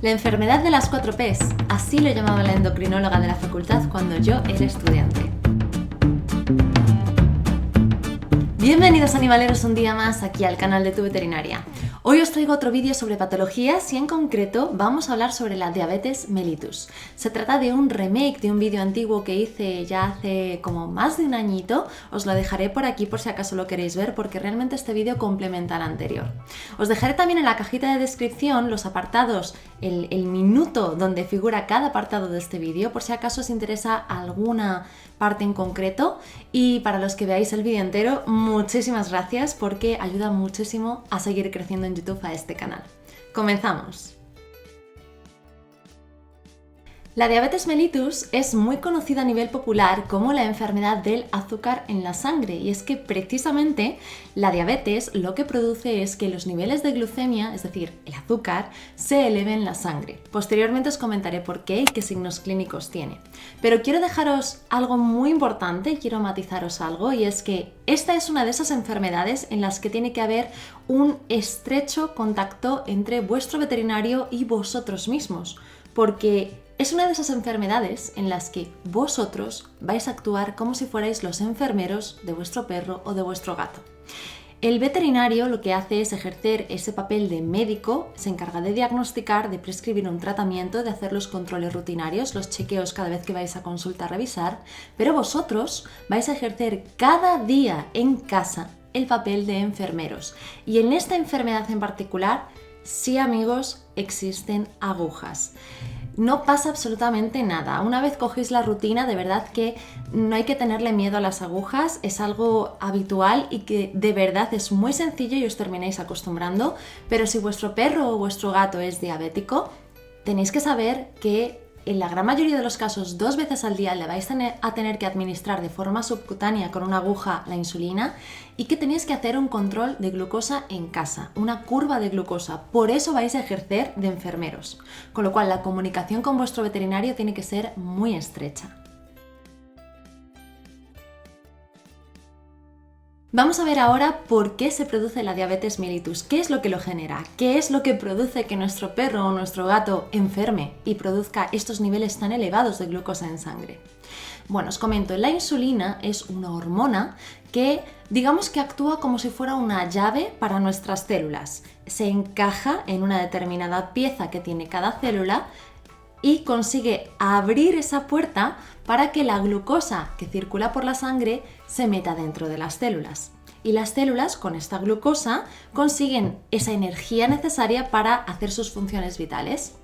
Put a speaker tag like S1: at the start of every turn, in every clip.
S1: La enfermedad de las 4 Ps, así lo llamaba la endocrinóloga de la facultad cuando yo era estudiante. Bienvenidos animaleros un día más aquí al canal de Tu Veterinaria. Hoy os traigo otro vídeo sobre patologías y en concreto vamos a hablar sobre la diabetes mellitus. Se trata de un remake de un vídeo antiguo que hice ya hace como más de un añito. Os lo dejaré por aquí por si acaso lo queréis ver porque realmente este vídeo complementa al anterior. Os dejaré también en la cajita de descripción los apartados, el minuto donde figura cada apartado de este vídeo por si acaso os interesa alguna parte en concreto, y para los que veáis el vídeo entero, muchísimas gracias porque ayuda muchísimo a seguir creciendo en YouTube a este canal. ¡Comenzamos! La diabetes mellitus es muy conocida a nivel popular como la enfermedad del azúcar en la sangre, y es que precisamente la diabetes lo que produce es que los niveles de glucemia, es decir, el azúcar, se eleven en la sangre. Posteriormente os comentaré por qué y qué signos clínicos tiene. Pero quiero dejaros algo muy importante, quiero matizaros algo, y es que esta es una de esas enfermedades en las que tiene que haber un estrecho contacto entre vuestro veterinario y vosotros mismos, porque es una de esas enfermedades en las que vosotros vais a actuar como si fuerais los enfermeros de vuestro perro o de vuestro gato. El veterinario lo que hace es ejercer ese papel de médico, se encarga de diagnosticar, de prescribir un tratamiento, de hacer los controles rutinarios, los chequeos cada vez que vais a consulta a revisar, pero vosotros vais a ejercer cada día en casa el papel de enfermeros. Y en esta enfermedad en particular, sí amigos, existen agujas. No pasa absolutamente nada. Una vez cogéis la rutina, de verdad que no hay que tenerle miedo a las agujas, es algo habitual y que de verdad es muy sencillo y os termináis acostumbrando, pero si vuestro perro o vuestro gato es diabético, tenéis que saber que en la gran mayoría de los casos 2 veces al día le vais a tener que administrar de forma subcutánea con una aguja la insulina y que tenéis que hacer un control de glucosa en casa, una curva de glucosa. Por eso vais a ejercer de enfermeros, con lo cual la comunicación con vuestro veterinario tiene que ser muy estrecha. Vamos a ver ahora por qué se produce la diabetes mellitus, qué es lo que lo genera, qué es lo que produce que nuestro perro o nuestro gato enferme y produzca estos niveles tan elevados de glucosa en sangre. Bueno, os comento, la insulina es una hormona que digamos que actúa como si fuera una llave para nuestras células. Se encaja en una determinada pieza que tiene cada célula y consigue abrir esa puerta para que la glucosa que circula por la sangre se meta dentro de las células. Y las células con esta glucosa consiguen esa energía necesaria para hacer sus funciones vitales.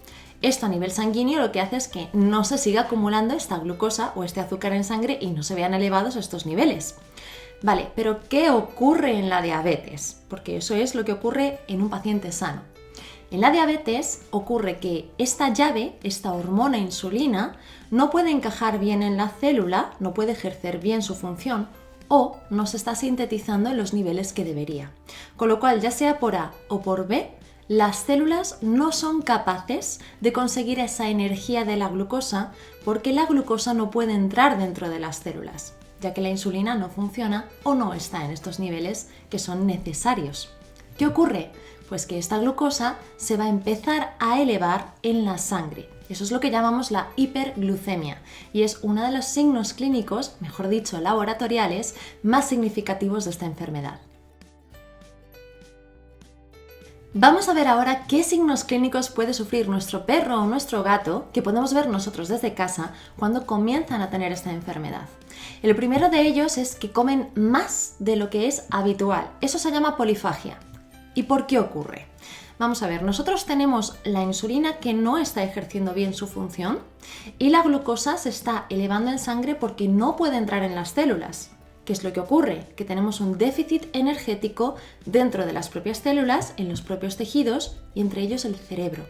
S1: Esto a nivel sanguíneo lo que hace es que no se siga acumulando esta glucosa o este azúcar en sangre y no se vean elevados estos niveles. Vale, pero ¿qué ocurre en la diabetes? Porque eso es lo que ocurre en un paciente sano. En la diabetes ocurre que esta llave, esta hormona insulina, no puede encajar bien en la célula, no puede ejercer bien su función o no se está sintetizando en los niveles que debería. Con lo cual, ya sea por A o por B, las células no son capaces de conseguir esa energía de la glucosa porque la glucosa no puede entrar dentro de las células, ya que la insulina no funciona o no está en estos niveles que son necesarios. ¿Qué ocurre? Pues que esta glucosa se va a empezar a elevar en la sangre. Eso es lo que llamamos la hiperglucemia y es uno de los signos clínicos, mejor dicho, laboratoriales, más significativos de esta enfermedad. Vamos a ver ahora qué signos clínicos puede sufrir nuestro perro o nuestro gato que podemos ver nosotros desde casa cuando comienzan a tener esta enfermedad. El primero de ellos es que comen más de lo que es habitual. Eso se llama polifagia. ¿Y por qué ocurre? Vamos a ver, nosotros tenemos la insulina que no está ejerciendo bien su función y la glucosa se está elevando en sangre porque no puede entrar en las células. ¿Qué es lo que ocurre? Que tenemos un déficit energético dentro de las propias células, en los propios tejidos y entre ellos el cerebro.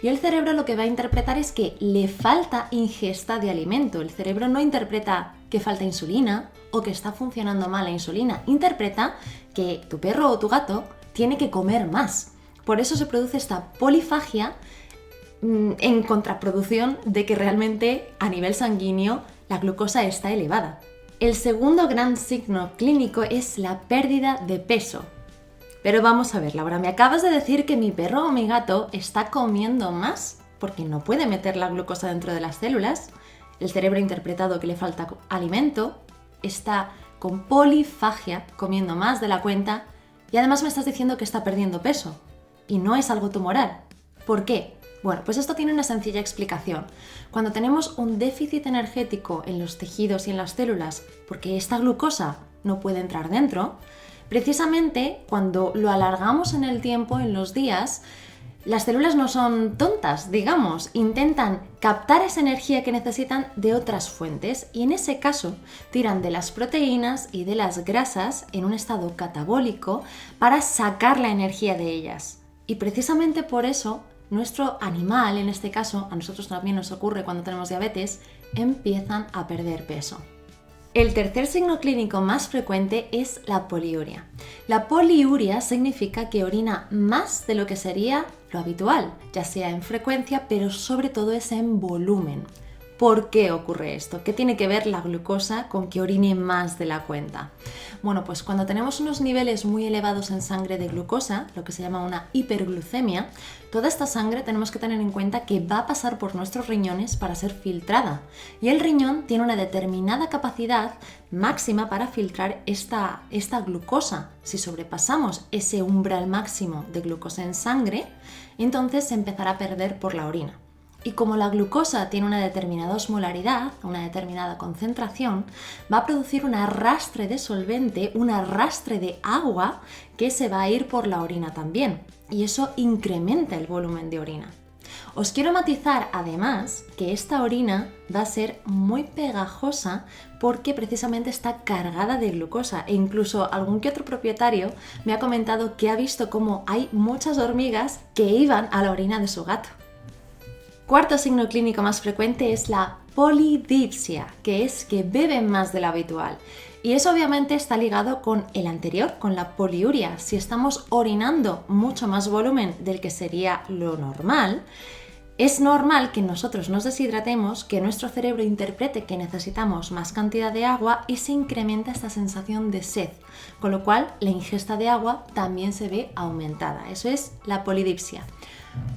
S1: Y el cerebro lo que va a interpretar es que le falta ingesta de alimento. El cerebro no interpreta que falta insulina o que está funcionando mal la insulina. Interpreta que tu perro o tu gato tiene que comer más. Por eso se produce esta polifagia en contraproducción de que realmente a nivel sanguíneo la glucosa está elevada. El segundo gran signo clínico es la pérdida de peso. Pero vamos a ver, Laura, me acabas de decir que mi perro o mi gato está comiendo más. porque no puede meter la glucosa dentro de las células. El cerebro ha interpretado que le falta alimento, está con polifagia, comiendo más de la cuenta, y además me estás diciendo que está perdiendo peso. Y no es algo tumoral. ¿Por qué? Bueno, pues esto tiene una sencilla explicación. Cuando tenemos un déficit energético en los tejidos y en las células, porque esta glucosa no puede entrar dentro, precisamente cuando lo alargamos en el tiempo, en los días, las células no son tontas, digamos, intentan captar esa energía que necesitan de otras fuentes y en ese caso tiran de las proteínas y de las grasas en un estado catabólico para sacar la energía de ellas. Y precisamente por eso nuestro animal, en este caso, a nosotros también nos ocurre cuando tenemos diabetes, empiezan a perder peso. El tercer signo clínico más frecuente es la poliuria. La poliuria significa que orina más de lo que sería lo habitual, ya sea en frecuencia, pero sobre todo es en volumen. ¿Por qué ocurre esto? ¿Qué tiene que ver la glucosa con que orine más de la cuenta? Bueno, pues cuando tenemos unos niveles muy elevados en sangre de glucosa, lo que se llama una hiperglucemia, toda esta sangre tenemos que tener en cuenta que va a pasar por nuestros riñones para ser filtrada. Y el riñón tiene una determinada capacidad máxima para filtrar esta glucosa. Si sobrepasamos ese umbral máximo de glucosa en sangre, entonces se empezará a perder por la orina. Y como la glucosa tiene una determinada osmolaridad, una determinada concentración, va a producir un arrastre de solvente, un arrastre de agua que se va a ir por la orina también. Y eso incrementa el volumen de orina. Os quiero matizar además que esta orina va a ser muy pegajosa porque precisamente está cargada de glucosa e incluso algún que otro propietario me ha comentado que ha visto cómo hay muchas hormigas que iban a la orina de su gato. Cuarto signo clínico más frecuente es la polidipsia, que es que beben más de lo habitual. Y eso obviamente está ligado con el anterior, con la poliuria. Si estamos orinando mucho más volumen del que sería lo normal, es normal que nosotros nos deshidratemos, que nuestro cerebro interprete que necesitamos más cantidad de agua y se incrementa esta sensación de sed, con lo cual la ingesta de agua también se ve aumentada. Eso es la polidipsia.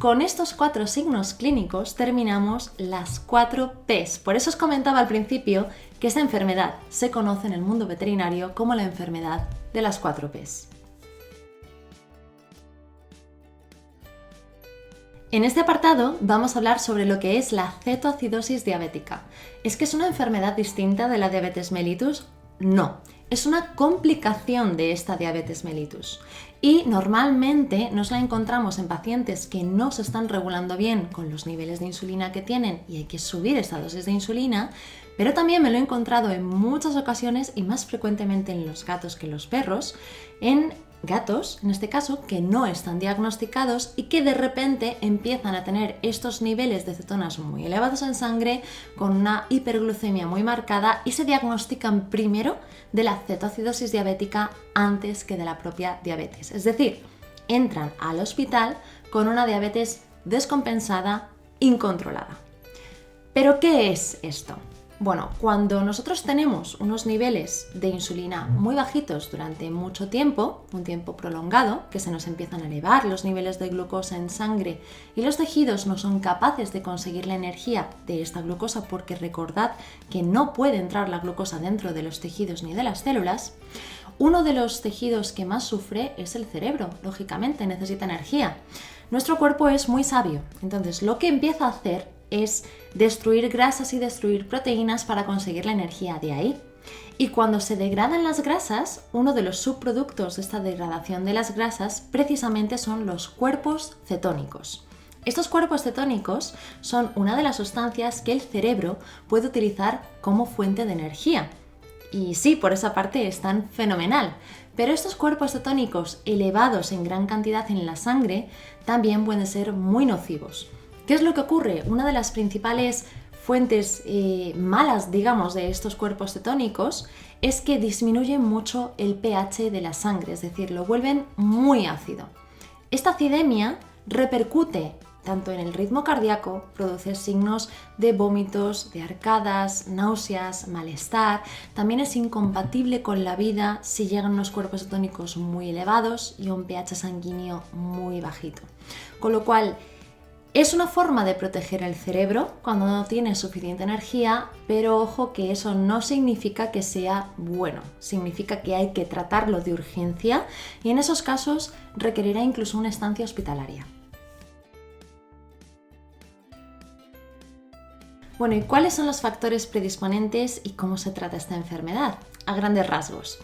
S1: Con estos 4 signos clínicos terminamos las 4 P's. Por eso os comentaba al principio que esta enfermedad se conoce en el mundo veterinario como la enfermedad de las 4 P's. En este apartado vamos a hablar sobre lo que es la cetoacidosis diabética. ¿Es que es una enfermedad distinta de la diabetes mellitus? No, es una complicación de esta diabetes mellitus y normalmente nos la encontramos en pacientes que no se están regulando bien con los niveles de insulina que tienen y hay que subir esta dosis de insulina, pero también me lo he encontrado en muchas ocasiones y más frecuentemente en los gatos que en los perros, en gatos, en este caso, que no están diagnosticados y que de repente empiezan a tener estos niveles de cetonas muy elevados en sangre con una hiperglucemia muy marcada y se diagnostican primero de la cetoacidosis diabética antes que de la propia diabetes. Es decir, entran al hospital con una diabetes descompensada, incontrolada. ¿Pero qué es esto? Bueno, cuando nosotros tenemos unos niveles de insulina muy bajitos durante mucho tiempo, un tiempo prolongado, que se nos empiezan a elevar los niveles de glucosa en sangre y los tejidos no son capaces de conseguir la energía de esta glucosa porque recordad que no puede entrar la glucosa dentro de los tejidos ni de las células, uno de los tejidos que más sufre es el cerebro, lógicamente necesita energía. Nuestro cuerpo es muy sabio, entonces lo que empieza a hacer es destruir grasas y destruir proteínas para conseguir la energía de ahí. Y cuando se degradan las grasas, uno de los subproductos de esta degradación de las grasas precisamente son los cuerpos cetónicos. Estos cuerpos cetónicos son una de las sustancias que el cerebro puede utilizar como fuente de energía. Y sí, por esa parte están fenomenal. Pero estos cuerpos cetónicos elevados en gran cantidad en la sangre también pueden ser muy nocivos. ¿Qué es lo que ocurre? Una de las principales fuentes malas, digamos, de estos cuerpos cetónicos es que disminuyen mucho el pH de la sangre, es decir, lo vuelven muy ácido. Esta acidemia repercute tanto en el ritmo cardíaco, produce signos de vómitos, de arcadas, náuseas, malestar. También es incompatible con la vida si llegan unos cuerpos cetónicos muy elevados y un pH sanguíneo muy bajito. Con lo cual, Es una forma de proteger el cerebro cuando no tiene suficiente energía, pero ojo que eso no significa que sea bueno, significa que hay que tratarlo de urgencia y en esos casos requerirá incluso una estancia hospitalaria. Bueno, ¿y cuáles son los factores predisponentes y cómo se trata esta enfermedad? A grandes rasgos.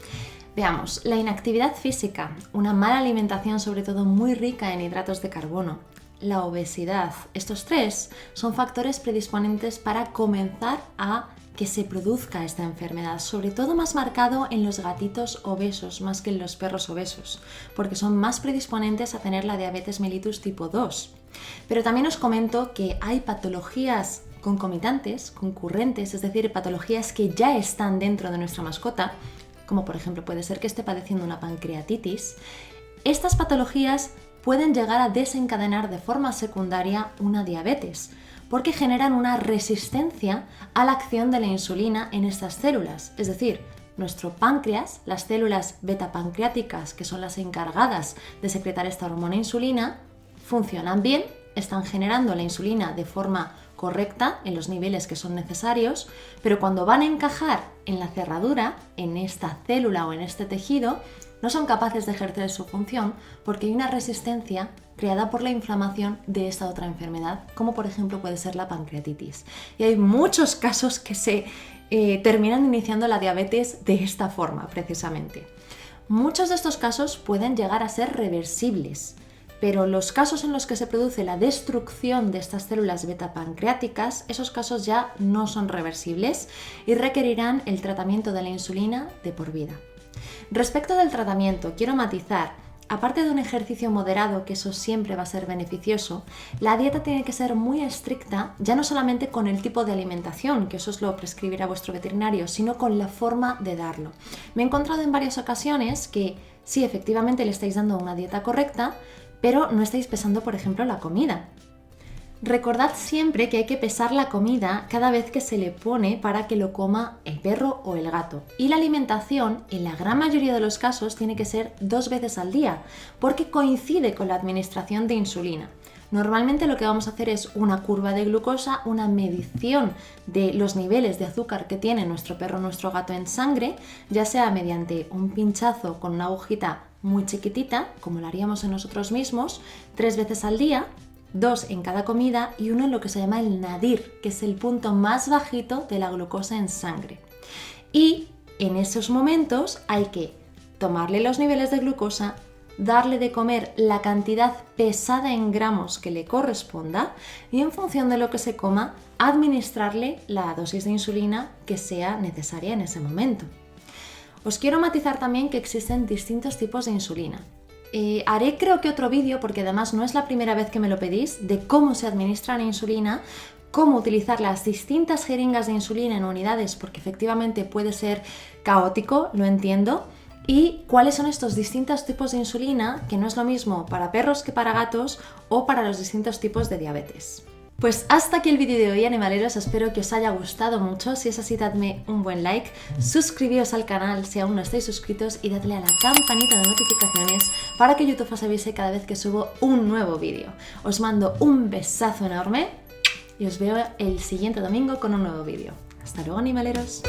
S1: Veamos, la inactividad física, una mala alimentación sobre todo muy rica en hidratos de carbono, la obesidad, estos tres son factores predisponentes para comenzar a que se produzca esta enfermedad, sobre todo más marcado en los gatitos obesos más que en los perros obesos, porque son más predisponentes a tener la diabetes mellitus tipo 2. Pero también os comento que hay patologías concomitantes, concurrentes, es decir, patologías que ya están dentro de nuestra mascota, como por ejemplo puede ser que esté padeciendo una pancreatitis. Estas patologías pueden llegar a desencadenar de forma secundaria una diabetes, porque generan una resistencia a la acción de la insulina en estas células. Es decir, nuestro páncreas, las células beta-pancreáticas, que son las encargadas de secretar esta hormona insulina, funcionan bien, están generando la insulina de forma correcta en los niveles que son necesarios, pero cuando van a encajar en la cerradura, en esta célula o en este tejido, no son capaces de ejercer su función porque hay una resistencia creada por la inflamación de esta otra enfermedad, como por ejemplo puede ser la pancreatitis. Y hay muchos casos que se terminan iniciando la diabetes de esta forma, precisamente. Muchos de estos casos pueden llegar a ser reversibles, pero los casos en los que se produce la destrucción de estas células beta-pancreáticas, esos casos ya no son reversibles y requerirán el tratamiento de la insulina de por vida. Respecto del tratamiento, quiero matizar, aparte de un ejercicio moderado, que eso siempre va a ser beneficioso, la dieta tiene que ser muy estricta, ya no solamente con el tipo de alimentación, que eso os lo prescribirá vuestro veterinario, sino con la forma de darlo. Me he encontrado en varias ocasiones que sí, efectivamente le estáis dando una dieta correcta, pero no estáis pesando, por ejemplo, la comida. Recordad siempre que hay que pesar la comida cada vez que se le pone para que lo coma el perro o el gato. Y la alimentación, en la gran mayoría de los casos, tiene que ser 2 veces al día, porque coincide con la administración de insulina. Normalmente lo que vamos a hacer es una curva de glucosa, una medición de los niveles de azúcar que tiene nuestro perro o nuestro gato en sangre, ya sea mediante un pinchazo con una agujita muy chiquitita, como lo haríamos en nosotros mismos, 3 veces al día, 2 en cada comida y 1 en lo que se llama el nadir, que es el punto más bajito de la glucosa en sangre. Y en esos momentos hay que tomarle los niveles de glucosa, darle de comer la cantidad pesada en gramos que le corresponda y en función de lo que se coma, administrarle la dosis de insulina que sea necesaria en ese momento. Os quiero matizar también que existen distintos tipos de insulina. Haré creo que otro vídeo, porque además no es la primera vez que me lo pedís, de cómo se administra la insulina, cómo utilizar las distintas jeringas de insulina en unidades, porque efectivamente puede ser caótico, lo entiendo, y cuáles son estos distintos tipos de insulina, que no es lo mismo para perros que para gatos o para los distintos tipos de diabetes. Pues hasta aquí el vídeo de hoy, animaleros, espero que os haya gustado mucho. Si es así, dadme un buen like, suscribíos al canal si aún no estáis suscritos y dadle a la campanita de notificaciones para que YouTube os avise cada vez que subo un nuevo vídeo. Os mando un besazo enorme y os veo el siguiente domingo con un nuevo vídeo. Hasta luego, animaleros.